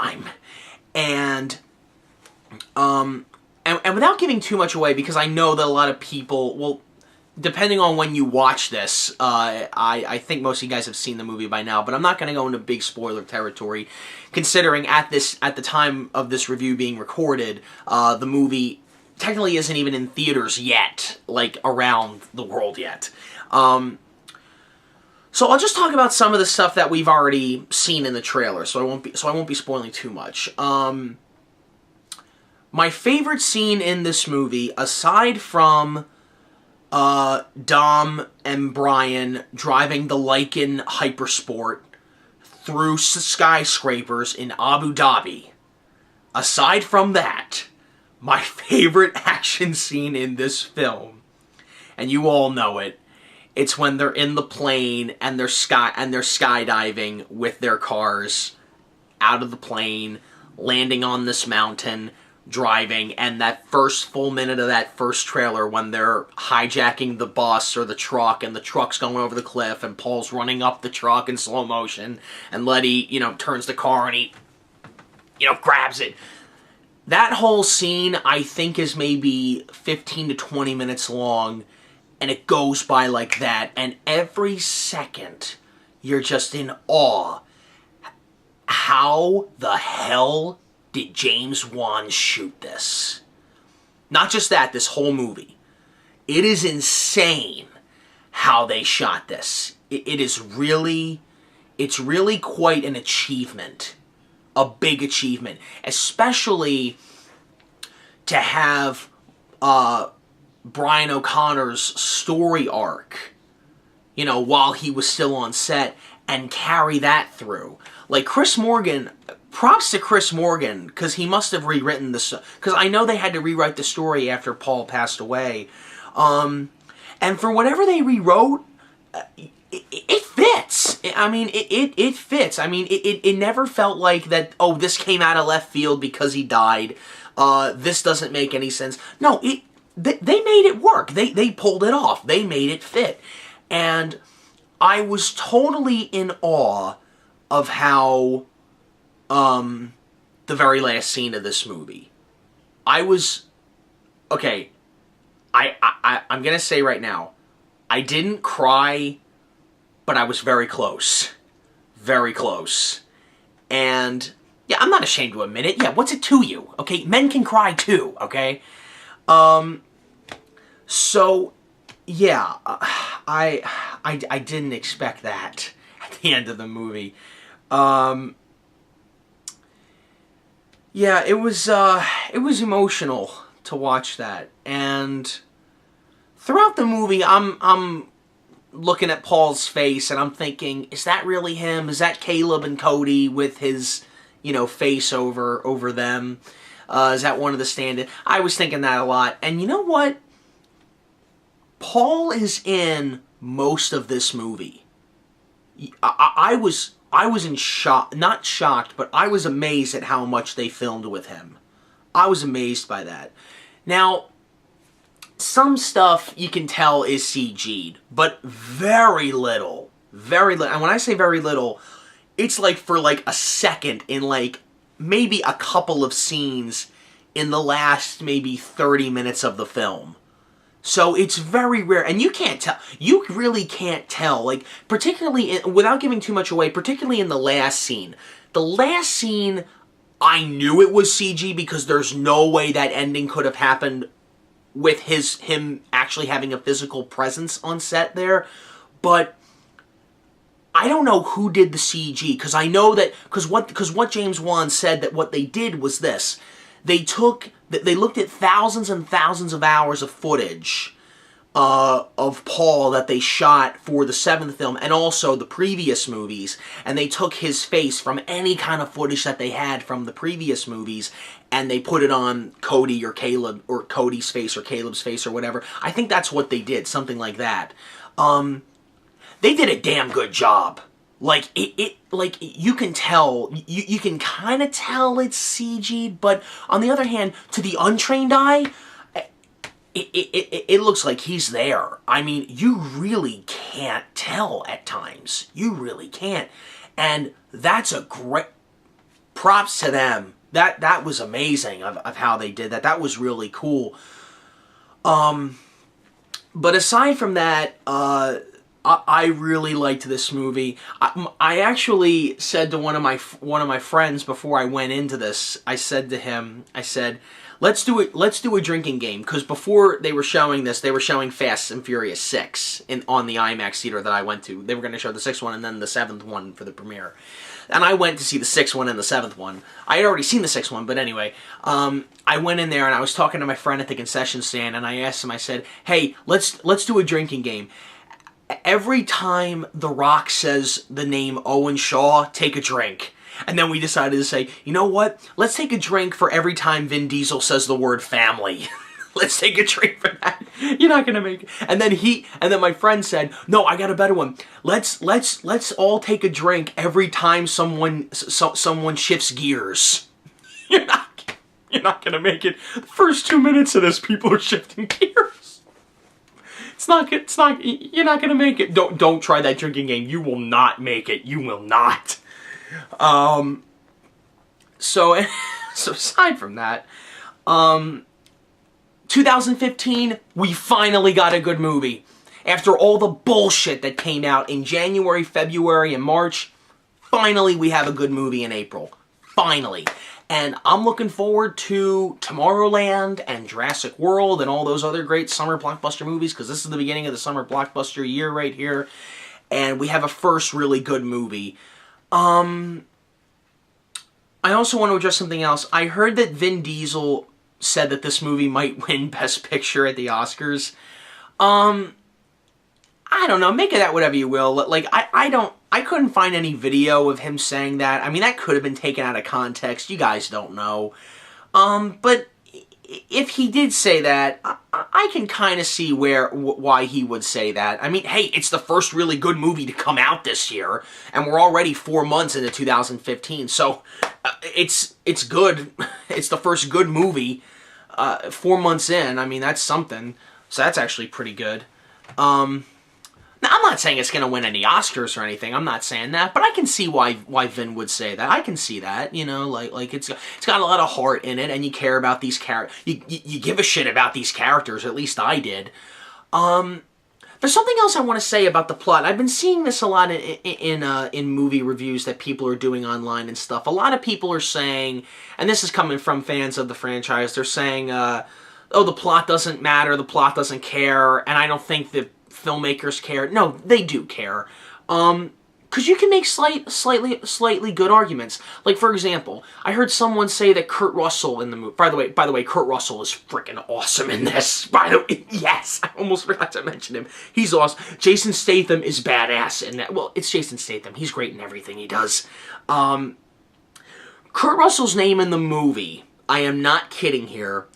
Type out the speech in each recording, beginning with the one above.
time. And and without giving too much away, because I know that a lot of people, well, depending on when you watch this, I think most of you guys have seen the movie by now, but I'm not going to go into big spoiler territory, considering at the time of this review being recorded, the movie technically isn't even in theaters yet, like, around the world yet. So I'll just talk about some of the stuff that we've already seen in the trailer, so I won't be spoiling too much. My favorite scene in this movie, aside from Dom and Brian driving the Lykan Hypersport through skyscrapers in Abu Dhabi, aside from that, my favorite action scene in this film, and you all know it, it's when they're in the plane and they're skydiving with their cars out of the plane, landing on this mountain, driving, and that first full minute of that first trailer when they're hijacking the bus or the truck and the truck's going over the cliff and Paul's running up the truck in slow motion and Letty, turns the car and he, grabs it. That whole scene, I think, is maybe 15 to 20 minutes long, and it goes by like that, and every second you're just in awe. How the hell did James Wan shoot this? Not just that, this whole movie. It is insane how they shot this. It's really quite an achievement. A big achievement. Especially to have Brian O'Connor's story arc, while he was still on set, and carry that through. Like, Chris Morgan, props to Chris Morgan, because he must have rewritten this, because I know they had to rewrite the story after Paul passed away. And for whatever they rewrote, it fits. I mean, it fits. I mean, it never felt like that, oh, this came out of left field because he died. This doesn't make any sense. No, they made it work. They pulled it off. They made it fit. And I was totally in awe of how the very last scene of this movie. Okay, I'm gonna say right now, I didn't cry, but I was very close. Very close. And, yeah, I'm not ashamed to admit it. Yeah, what's it to you? Okay, men can cry too, okay? So, yeah, I didn't expect that at the end of the movie. Yeah, it was emotional to watch that, and throughout the movie, I'm looking at Paul's face, and I'm thinking, is that really him? Is that Caleb and Cody with his, face over them? Is that one of the stand-in? I was thinking that a lot, and you know what? Paul is in most of this movie. I was in shock, not shocked, but I was amazed at how much they filmed with him. I was amazed by that. Now, some stuff you can tell is CG'd, but very little. Very little. And when I say very little, it's like for like a second in like maybe a couple of scenes in the last maybe 30 minutes of the film. So it's very rare, and you can't tell. You really can't tell, like, particularly, without giving too much away, particularly in the last scene. The last scene, I knew it was CG because there's no way that ending could have happened with him actually having a physical presence on set there. But I don't know who did the CG, because I know that, because what James Wan said that what they did was this. They looked at thousands and thousands of hours of footage of Paul that they shot for the 7th film and also the previous movies, and they took his face from any kind of footage that they had from the previous movies and they put it on Cody or Caleb, or Cody's face or Caleb's face or whatever. I think that's what they did, something like that. They did a damn good job. Like, like, you can tell, you can kind of tell it's CG, but on the other hand, to the untrained eye, it looks like he's there. I mean, you really can't tell at times. You really can't. And that's a great... props to them. That was amazing of how they did that. That was really cool. But aside from that, I really liked this movie. I actually said to one of my friends before I went into this, I said to him, I said, let's do a drinking game, because before they were showing this, they were showing Fast and Furious 6 on the IMAX theater that I went to. They were going to show the 6th one and then the 7th one for the premiere. And I went to see the 6th one and the 7th one. I had already seen the 6th one, but anyway, I went in there and I was talking to my friend at the concession stand, and I asked him, I said, hey, let's do a drinking game. Every time The Rock says the name Owen Shaw, take a drink. And then we decided to say, you know what? Let's take a drink for every time Vin Diesel says the word family. Let's take a drink for that. You're not gonna make it. And then my friend said, no, I got a better one. Let's all take a drink every time someone shifts gears. You're not gonna make it. The first 2 minutes of this, people are shifting gears. You're not gonna make it. Don't try that drinking game. You will not make it. You will not. So aside from that, 2015, we finally got a good movie. After all the bullshit that came out in January, February, and March, finally we have a good movie in April. Finally. And I'm looking forward to Tomorrowland and Jurassic World and all those other great summer blockbuster movies, because this is the beginning of the summer blockbuster year right here. And we have a first really good movie. I also want to address something else. I heard that Vin Diesel said that this movie might win Best Picture at the Oscars. I don't know. Make of that whatever you will. Like, I couldn't find any video of him saying that. I mean, that could have been taken out of context. You guys don't know. But if he did say that, I can kind of see why he would say that. I mean, hey, it's the first really good movie to come out this year, and we're already 4 months into 2015, so it's good. It's the first good movie 4 months in. I mean, that's something. So that's actually pretty good. Now, I'm not saying it's going to win any Oscars or anything. I'm not saying that, but I can see why Vin would say that. I can see that, you know, like it's got a lot of heart in it, and you care about these characters. You give a shit about these characters. At least I did. There's something else I want to say about the plot. I've been seeing this a lot in movie reviews that people are doing online and stuff. A lot of people are saying, and this is coming from fans of the franchise, they're saying, oh, the plot doesn't matter, the plot doesn't care, and I don't think that filmmakers care. No, they do care. Because you can make slightly good arguments. Like, for example, I heard someone say that Kurt Russell in the movie... By the way, Kurt Russell is freaking awesome in this. By the way, yes, I almost forgot to mention him. He's awesome. Jason Statham is badass in that. Well, it's Jason Statham. He's great in everything he does. Kurt Russell's name in the movie, I am not kidding here,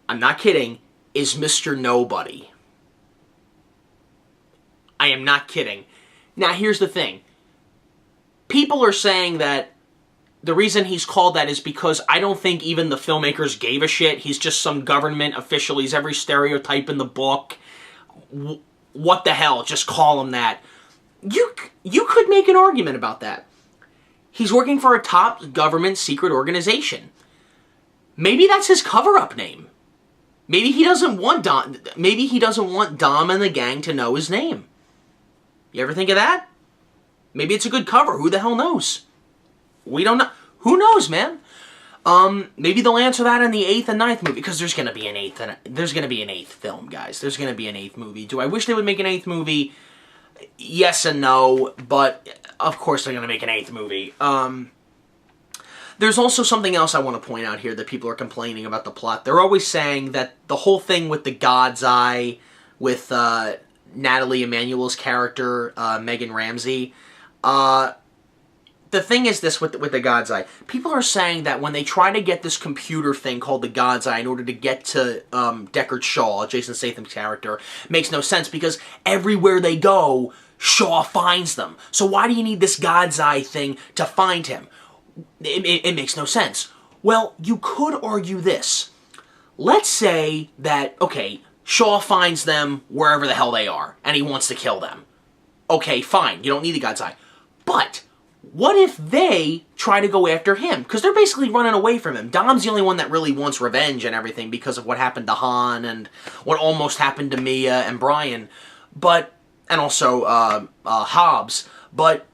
I'm not kidding, is Mr. Nobody. I am not kidding. Now, here's the thing. People are saying that the reason he's called that is because I don't think even the filmmakers gave a shit. He's just some government official. He's every stereotype in the book. What the hell? Just call him that. You could make an argument about that. He's working for a top government secret organization. Maybe that's his cover-up name. Maybe he doesn't want Dom. Maybe he doesn't want Dom and the gang to know his name. You ever think of that? Maybe it's a good cover. Who the hell knows? We don't know. Who knows, man? Maybe they'll answer that in the 8th and 9th movie, because there's gonna be an 8th there's gonna be an 8th film, guys. There's gonna be an 8th movie. Do I wish they would make an 8th movie? Yes and no, but of course they're gonna make an 8th movie. There's also something else I want to point out here that people are complaining about the plot. They're always saying that the whole thing with the God's Eye, with Natalie Emanuel's character, Megan Ramsey. The thing is this with the God's Eye. People are saying that when they try to get this computer thing called the God's Eye in order to get to Deckard Shaw, Jason Statham's character, makes no sense, because everywhere they go, Shaw finds them. So why do you need this God's Eye thing to find him? It makes no sense. Well, you could argue this. Let's say that, okay, Shaw finds them wherever the hell they are, and he wants to kill them. Okay, fine, you don't need the God's Eye. But what if they try to go after him? Because they're basically running away from him. Dom's the only one that really wants revenge and everything because of what happened to Han and what almost happened to Mia and Brian. But, and also Hobbs. But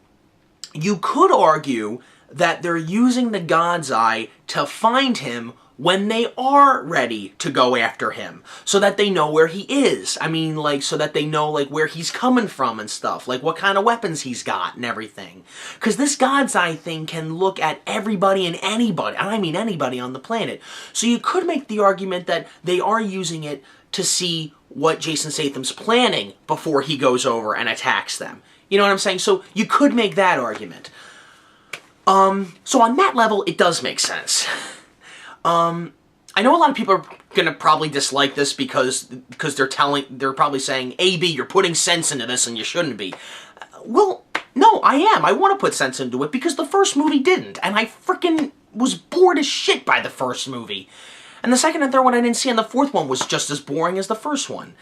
you could argue that they're using the God's Eye to find him when they are ready to go after him, so that they know where he is. I mean, like, so that they know, like, where he's coming from and stuff, like what kind of weapons he's got and everything. Because this God's Eye thing can look at everybody and anybody, and I mean anybody on the planet. So you could make the argument that they are using it to see what Jason Statham's planning before he goes over and attacks them. You know what I'm saying? So you could make that argument. So on that level, it does make sense. I know a lot of people are gonna probably dislike this because they're probably saying, AB, you're putting sense into this and you shouldn't be. Well, no, I am. I want to put sense into it because the first movie didn't, and I freaking was bored as shit by the first movie. And the second and third one I didn't see, and the fourth one was just as boring as the first one.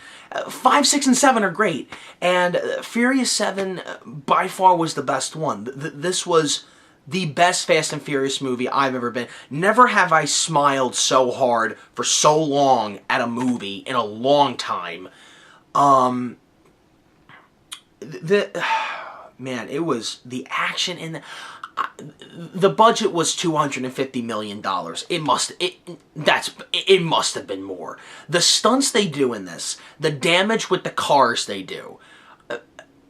5, 6, and 7 are great, and Furious 7 by far was the best one. This was the best Fast and Furious movie I've ever been. Never have I smiled so hard for so long at a movie in a long time. Man, it was the action in the budget was $250 million. It must have been more. The stunts they do in this, the damage with the cars they do,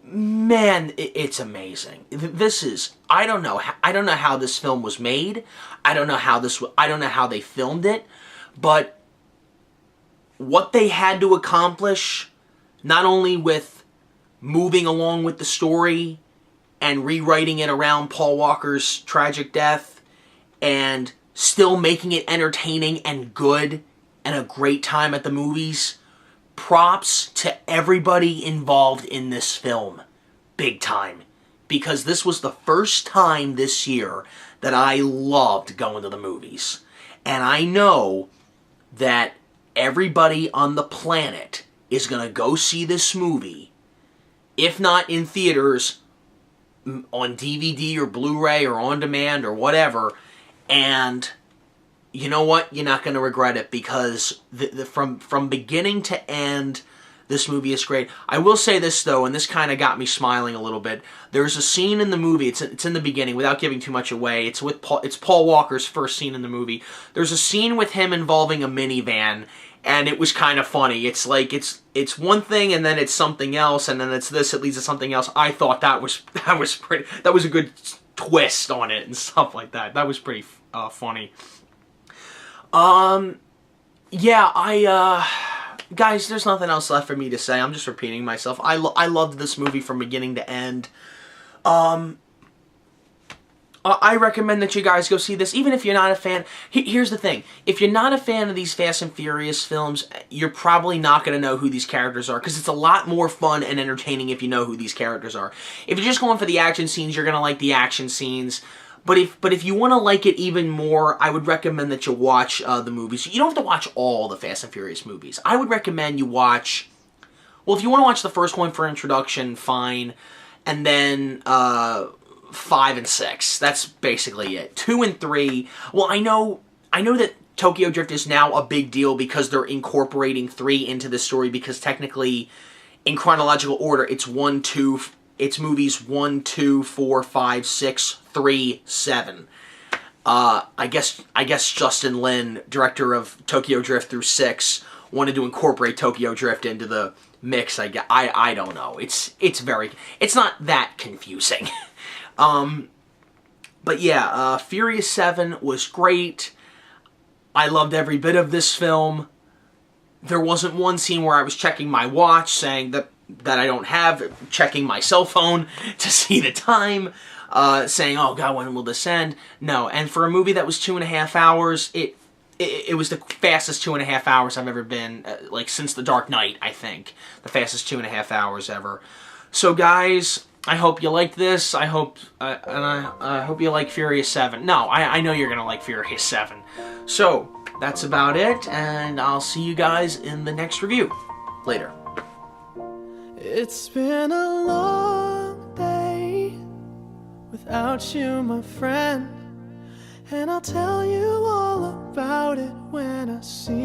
man, it's amazing. This is, I don't know how this film was made. I don't know how they filmed it, but what they had to accomplish, not only with moving along with the story and rewriting it around Paul Walker's tragic death and still making it entertaining and good and a great time at the movies. Props to everybody involved in this film. Big time. Because this was the first time this year that I loved going to the movies. And I know that everybody on the planet is going to go see this movie, if not in theaters, on DVD or Blu-ray or on demand or whatever, and you know what? You're not going to regret it because from beginning to end, this movie is great. I will say this, though, and this kind of got me smiling a little bit. There's a scene in the movie, it's in the beginning, without giving too much away. It's Paul Walker's first scene in the movie. There's a scene with him involving a minivan, and it was kind of funny. It's like, it's one thing, and then it's something else, and then it's this, it leads to something else. I thought that was a good twist on it and stuff like that. That was pretty funny. Yeah, guys, there's nothing else left for me to say. I'm just repeating myself. I loved this movie from beginning to end. I recommend that you guys go see this, even if you're not a fan. Here's the thing. If you're not a fan of these Fast and Furious films, you're probably not going to know who these characters are, because it's a lot more fun and entertaining if you know who these characters are. If you're just going for the action scenes, you're going to like the action scenes. But if you want to like it even more, I would recommend that you watch the movies. You don't have to watch all the Fast and Furious movies. I would recommend you watch, well, if you want to watch the first one for introduction, fine. And then 5 and 6. That's basically it. 2 and 3. Well, I know that Tokyo Drift is now a big deal because they're incorporating 3 into the story, because technically, in chronological order, it's movies 1, 2, 4, 5, 6, 3, 7. I guess Justin Lin, director of Tokyo Drift through 6, wanted to incorporate Tokyo Drift into the mix. I don't know. It's not that confusing. But yeah, Furious 7 was great. I loved every bit of this film. There wasn't one scene where I was checking my watch saying that I don't have, checking my cell phone to see the time, saying, oh God, when will this end? No, and for a movie that was 2.5 hours, it was the fastest 2.5 hours I've ever been, like since The Dark Knight, I think. The fastest 2.5 hours ever. So guys, I hope you liked this. I hope you like Furious 7. No, I know you're gonna like Furious 7. So, that's about it, and I'll see you guys in the next review. Later. It's been a long day without you, my friend. And I'll tell you all about it when I see